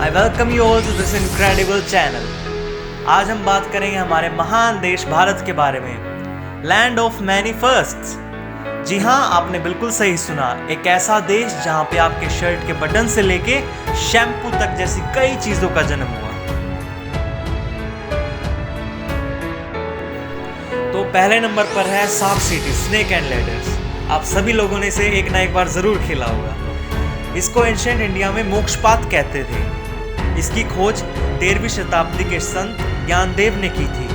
I welcome you all to this incredible channel. आज हम बात करेंगे हमारे महान देश भारत के बारे में, लैंड ऑफ मैनी फर्स्ट्स। जी हाँ, आपने बिल्कुल सही सुना, एक ऐसा देश जहाँ पे आपके शर्ट के बटन से लेके शैम्पू तक जैसी कई चीजों का जन्म हुआ। तो पहले नंबर पर है सांप सीढ़ी, स्नेक एंड लैडर्स। आप सभी लोगों ने इसे एक ना एक बार जरूर खेला होगा। इसको एंशिएंट इंडिया में मोक्षपात कहते थे। इसकी खोज 13वीं शताब्दी के संत ज्ञानदेव ने की थी।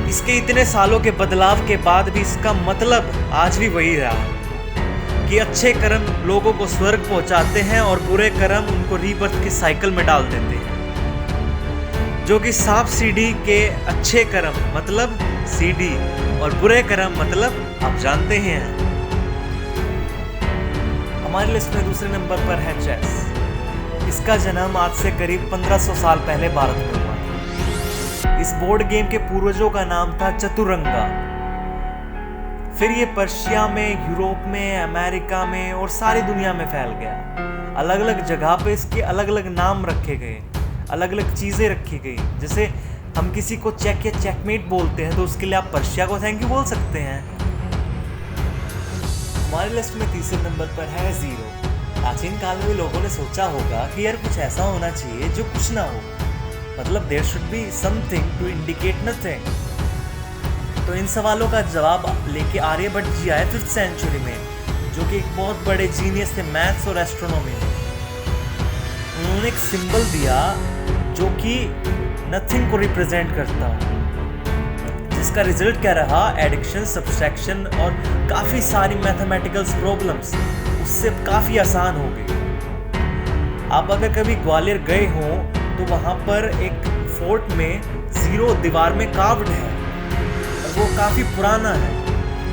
इसके इतने सालों के बदलाव के बाद भी इसका मतलब आज भी वही रहा कि अच्छे कर्म लोगों को स्वर्ग पहुंचाते हैं और बुरे कर्म उनको रीबर्थ के साइकिल में डाल देते हैं। जो कि सांप सीढ़ी के अच्छे कर्म मतलब सीढ़ी और बुरे कर्म मतलब आप जानते ही हैं। हमारी लिस्ट में दूसरे नंबर पर है चेस। इसका जन्म आज से करीब 1500 साल पहले भारत में हुआ था। इस बोर्ड गेम के पूर्वजों का नाम था चतुरंगा। फिर ये पर्शिया में, यूरोप में, अमेरिका में और सारी दुनिया में फैल गया। अलग अलग जगह पे इसके अलग अलग नाम रखे गए, अलग अलग चीज़ें रखी गई। जैसे हम किसी को चेक या चेकमेट बोलते हैं तो उसके लिए आप पर्शिया को थैंक यू बोल सकते हैं। हमारी लिस्ट में तीसरे नंबर पर है जीरो। प्राचीन काल में लोगों ने सोचा होगा कि यार कुछ ऐसा होना चाहिए जो कुछ ना हो, मतलब there should be something to indicate nothing. तो इन सवालों का जवाब लेके आर्यभट्ट जी आए 5th सेंचुरी में, जो कि एक बहुत बड़े जीनियस थे मैथ्स और एस्ट्रोनॉमी में। उन्होंने एक सिंबल दिया जो कि नथिंग को रिप्रेजेंट करता हो, जिसका रिजल्ट क्या रहा, एडिक्शन, सब्सट्रैक्शन और काफ़ी सारी मैथमेटिकल प्रॉब्लम्स उससे काफ़ी आसान हो गई। आप अगर कभी ग्वालियर गए हो तो वहाँ पर एक फोर्ट में जीरो दीवार में कार्व्ड है और वो काफ़ी पुराना है।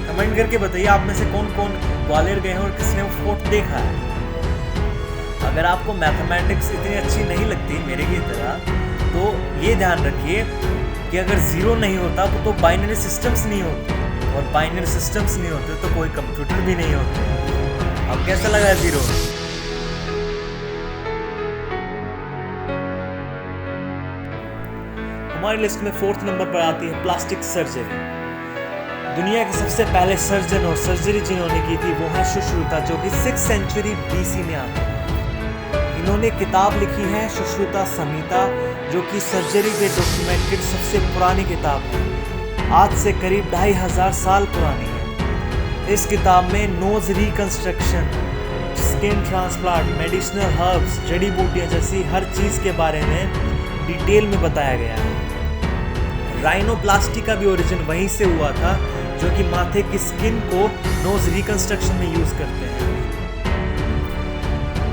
कमेंट करके बताइए आप में से कौन कौन ग्वालियर गए हैं और किसने वो फोर्ट देखा है। अगर आपको मैथमेटिक्स इतनी अच्छी नहीं लगती मेरे की तरह तो ये ध्यान रखिए कि अगर जीरो नहीं होता तो बाइनरी सिस्टम्स नहीं होते, और बाइनरी सिस्टम्स नहीं होते तो कोई कंप्यूटर भी नहीं होते। अब कैसा लगा जीरो? हमारी लिस्ट में 4th नंबर पर आती है प्लास्टिक सर्जरी। दुनिया के सबसे पहले सर्जन और सर्जरी जिन्होंने की थी वो है सुश्रुता, जो कि 6th सेंचुरी BC में आती है। इन्होंने किताब लिखी है सुश्रुता संहिता, जो कि सर्जरी के डॉक्यूमेंटेड सबसे पुरानी किताब है। आज से करीब 2500 साल पुरानी है। इस किताब में nose reconstruction, skin transplant, medicinal herbs, जड़ी बूटियां जैसी हर चीज़ के बारे में डिटेल में बताया गया है। राइनोप्लास्टी का भी ओरिजिन वहीं से हुआ था, जो कि माथे की स्किन को नोज रिकंस्ट्रक्शन में यूज़ करते हैं।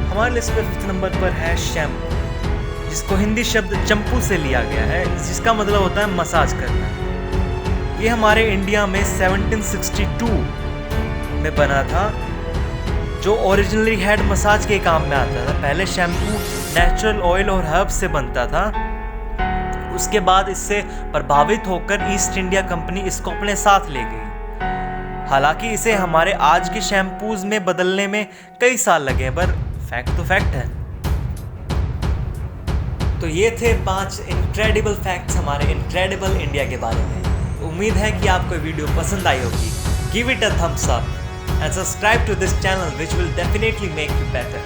हमारे लिस्ट पे 5th नंबर पर है शैम्पू, जिसको हिंदी शब्द चंपू से लिया गया है, जिसका मतलब होता है मसाज करना। ये हमारे इंडिया में 1762 में बना था, जो ओरिजिनली हेड मसाज के काम में आता था। पहले शैम्पू नेचुरल ऑयल और हर्ब्स से बनता था। उसके बाद इससे प्रभावित होकर ईस्ट इंडिया कंपनी इसको अपने साथ ले गई। हालांकि इसे हमारे आज के शैम्पूज में बदलने में कई साल लगे, पर फैक्ट तो फैक्ट है। तो ये थे 5 इनक्रेडिबल फैक्ट्स हमारे इनक्रेडिबल इंडिया के बारे में। उम्मीद है कि आपको वीडियो पसंद आई होगी। Give it a thumbs up and subscribe to this channel, which will definitely make you better.